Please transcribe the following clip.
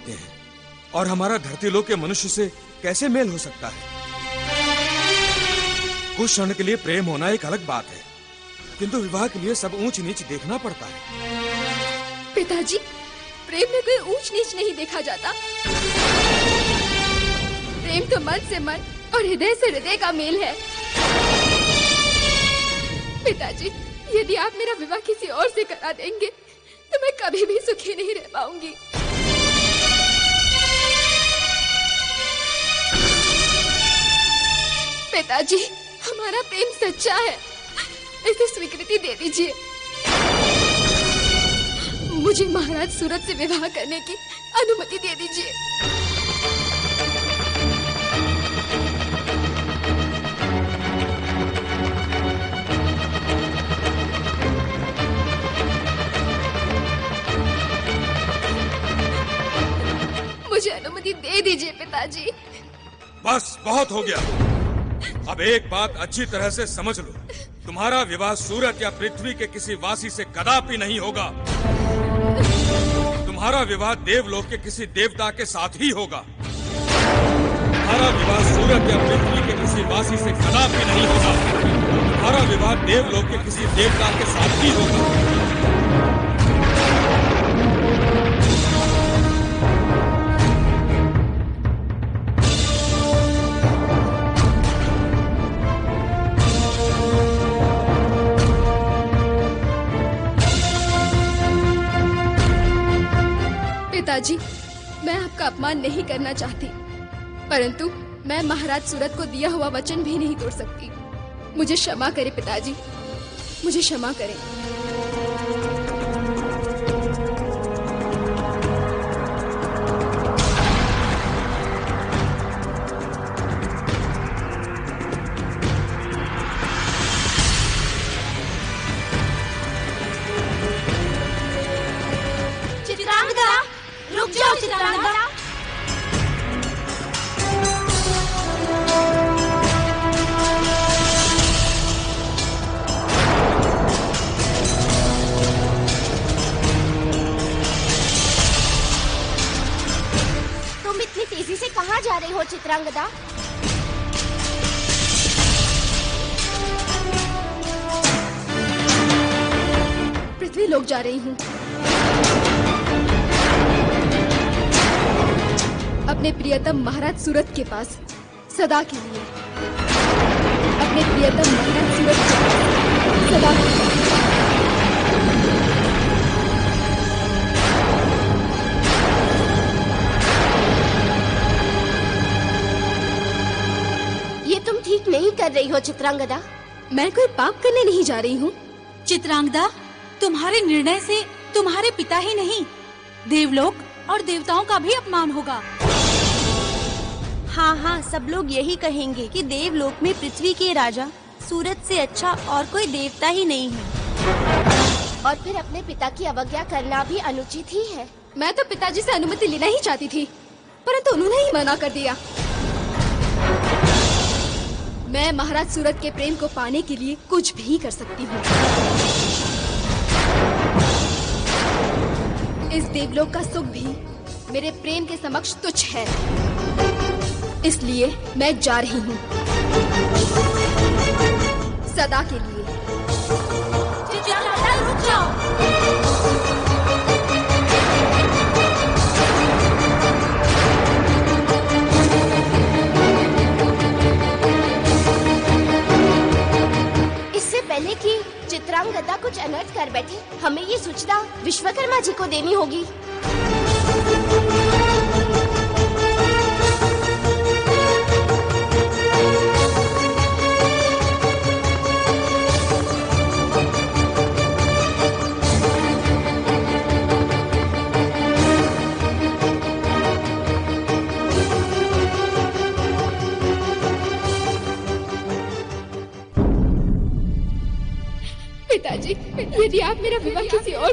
होते हैं और हमारा धरती लोक के मनुष्य से कैसे मेल हो सकता है? कुछ क्षण के लिए प्रेम होना एक अलग बात है, किंतु विवाह के लिए सब ऊंच नीच देखना पड़ता है। पिताजी, प्रेम में कोई ऊंच नीच नहीं देखा जाता। प्रेम तो मन से मन और हृदय से हृदय का मेल है। पिताजी, यदि आप मेरा विवाह किसी और से करा देंगे तो मैं कभी भी सुखी नहीं रह पाऊंगी। पिताजी, हमारा प्रेम सच्चा है, इसे स्वीकृति दे दीजिए। मुझे महाराज सूरत से विवाह करने की अनुमति दे दीजिए। मुझे अनुमति दे दीजिए पिताजी। बस बहुत हो गया। अब एक बात अच्छी तरह से समझ लो, तुम्हारा विवाह सूरत या पृथ्वी के किसी वासी से कदापि नहीं होगा। तुम्हारा विवाह देवलोक के किसी देवता के साथ ही होगा। तुम्हारा विवाह सूरत या पृथ्वी के किसी वासी से कदापि नहीं होगा। तुम्हारा विवाह देवलोक के किसी देवता के साथ ही होगा। पिताजी, मैं आपका अपमान नहीं करना चाहती, परंतु मैं महाराज सूरत को दिया हुआ वचन भी नहीं तोड़ सकती। मुझे क्षमा करें पिताजी, मुझे क्षमा करें। रुक जाओ चित्रांगदा। तुम इतनी तेजी से कहाँ जा रही हो चित्रांगदा? पृथ्वी लोक जा रही हूँ। अपने प्रियतम महाराज सूरत के पास सदा के लिए। अपने प्रियतम महाराज सूरत के पास सदा के लिए। ये तुम ठीक नहीं कर रही हो चित्रांगदा। मैं कोई पाप करने नहीं जा रही हूँ। चित्रांगदा, तुम्हारे निर्णय से तुम्हारे पिता ही नहीं, देवलोक और देवताओं का भी अपमान होगा। हाँ हाँ, सब लोग यही कहेंगे कि देवलोक में पृथ्वी के राजा सूरत से अच्छा और कोई देवता ही नहीं है। और फिर अपने पिता की अवज्ञा करना भी अनुचित ही है। मैं तो पिताजी से अनुमति लेना ही चाहती थी, परंतु उन्होंने ही मना कर दिया। मैं महाराज सूरत के प्रेम को पाने के लिए कुछ भी कर सकती हूँ। इस देवलोक का सुख भी मेरे प्रेम के समक्ष तुच्छ है, इसलिए मैं जा रही हूँ सदा के लिए। रुक जाओ। इससे पहले कि चित्रांगदा कुछ अनर्थ कर बैठे, हमें ये सूचना विश्वकर्मा जी को देनी होगी। पिताजी, यदि आप मेरा विवाह किसी और